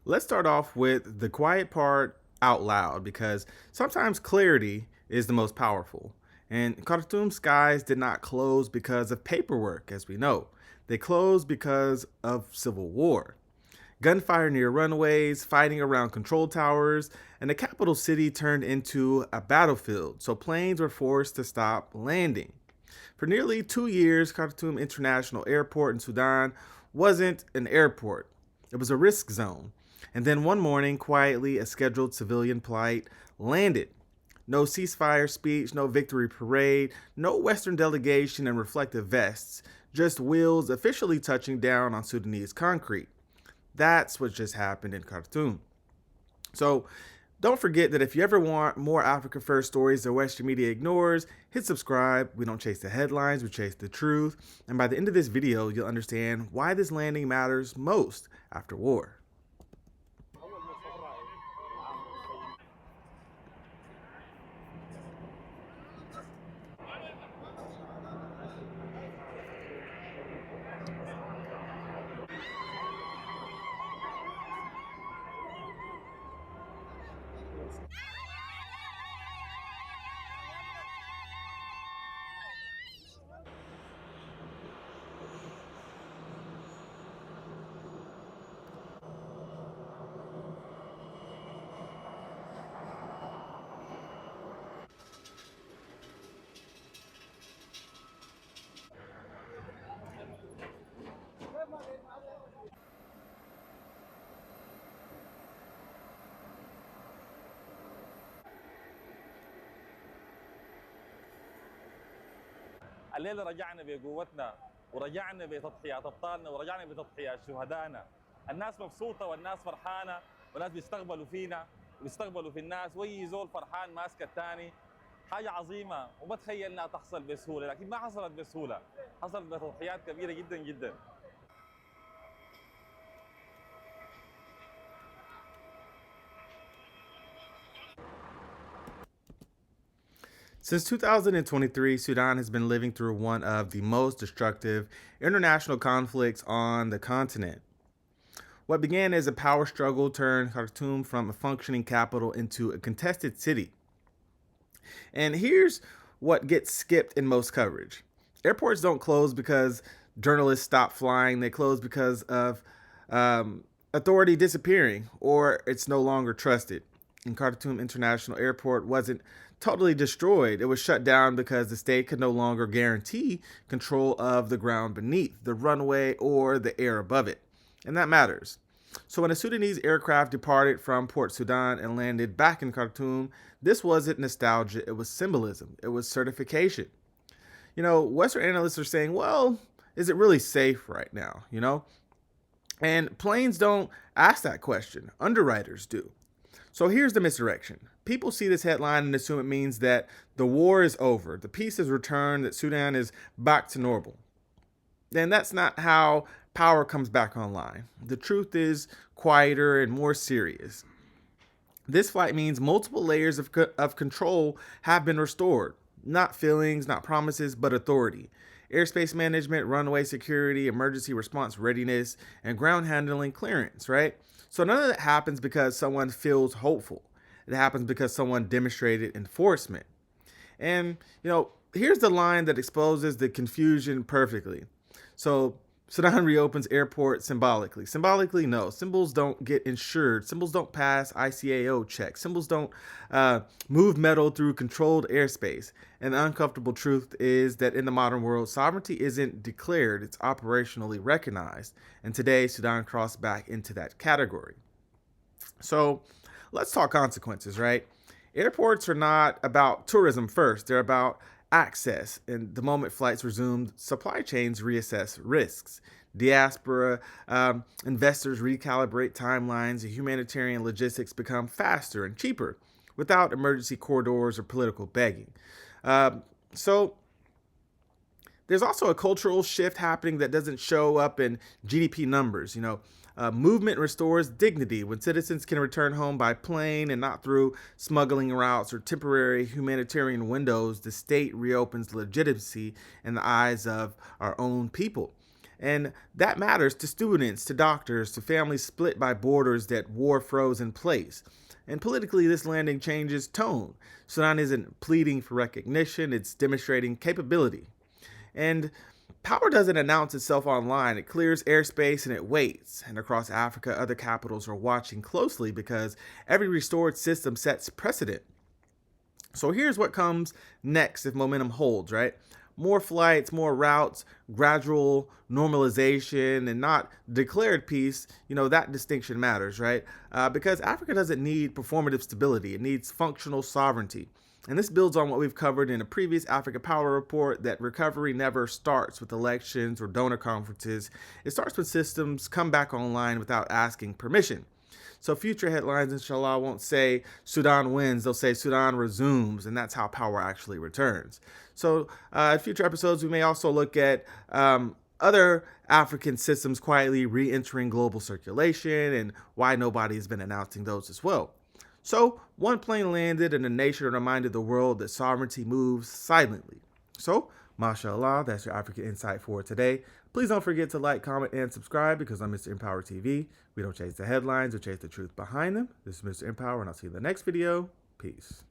Let's start off with the quiet part out loud because sometimes clarity is the most powerful. And Khartoum skies did not close because of paperwork, as we know. They closed because of civil war. Gunfire near runways, fighting around control towers, and the capital city turned into a battlefield, so planes were forced to stop landing. For nearly 2 years, Khartoum International Airport in Sudan wasn't an airport, it was a risk zone. And then one morning, quietly, a scheduled civilian flight landed. No ceasefire speech, no victory parade, no Western delegation and reflective vests, just wheels officially touching down on Sudanese concrete. That's what just happened in Khartoum. So don't forget that if you ever want more Africa First stories that Western media ignores, hit subscribe. We don't chase the headlines, we chase the truth. And by the end of this video, you'll understand why this landing matters most after war. الليله رجعنا بقوتنا ورجعنا بتضحيات ابطالنا ورجعنا بتضحيات شهدائنا. الناس مبسوطه والناس فرحانه والناس بيستقبلوا فينا وبيستقبلوا في الناس، واي زول فرحان ماسك الثاني. حاجه عظيمه وما تخيل انها تحصل بسهوله، لكن ما حصلت بسهوله، حصلت بتضحيات كبيره جدا جدا. Since 2023, Sudan has been living through one of the most destructive international conflicts on the continent. What began as a power struggle turned Khartoum from a functioning capital into a contested city. And here's what gets skipped in most coverage. Airports don't close because journalists stop flying, they close because of authority disappearing or it's no longer trusted. And Khartoum International Airport wasn't totally destroyed. It was shut down because the state could no longer guarantee control of the ground beneath, the runway, or the air above it. And that matters. So when a Sudanese aircraft departed from Port Sudan and landed back in Khartoum, this wasn't nostalgia, it was symbolism, it was certification. Western analysts are saying, well, is it really safe right now? And planes don't ask that question, underwriters do. So here's the misdirection. People see this headline and assume it means that the war is over, the peace is returned, that Sudan is back to normal. And that's not how power comes back online. The truth is quieter and more serious. This flight means multiple layers of control have been restored. Not feelings, not promises, but authority. Airspace management, runway security, emergency response readiness, and ground handling clearance, right? So none of that happens because someone feels hopeful. It happens because someone demonstrated enforcement. And, here's the line that exposes the confusion perfectly. So Sudan reopens airport symbolically. Symbolically, no. Symbols don't get insured. Symbols don't pass ICAO checks. Symbols don't move metal through controlled airspace. And the uncomfortable truth is that in the modern world, sovereignty isn't declared, it's operationally recognized. And today, Sudan crossed back into that category. So let's talk consequences, right? Airports are not about tourism first, they're about access. And the moment flights resumed, supply chains reassess risks. Diaspora investors recalibrate timelines, and humanitarian logistics become faster and cheaper without emergency corridors or political begging. So there's also a cultural shift happening that doesn't show up in GDP numbers. Movement restores dignity when citizens can return home by plane and not through smuggling routes or temporary humanitarian windows. The state reopens legitimacy in the eyes of our own people. And that matters to students, to doctors, to families split by borders that war froze in place. And politically, this landing changes tone. Sudan isn't pleading for recognition, it's demonstrating capability. And power doesn't announce itself online. It clears airspace and it waits. And across Africa, other capitals are watching closely because every restored system sets precedent. So here's what comes next if momentum holds, right? More flights, more routes, gradual normalization, and not declared peace. That distinction matters, right? Because Africa doesn't need performative stability, it needs functional sovereignty. And this builds on what we've covered in a previous Africa Power Report, that recovery never starts with elections or donor conferences. It starts when systems come back online without asking permission. So future headlines, inshallah, won't say Sudan wins. They'll say Sudan resumes, and that's how power actually returns. So in future episodes, we may also look at other African systems quietly re-entering global circulation and why nobody has been announcing those as well. So one plane landed and a nation reminded the world that sovereignty moves silently. So, mashallah, that's your African Insight for today. Please don't forget to like, comment, and subscribe because I'm Mr. Empower TV. We don't chase the headlines or chase the truth behind them. This is Mr. Empower, and I'll see you in the next video. Peace.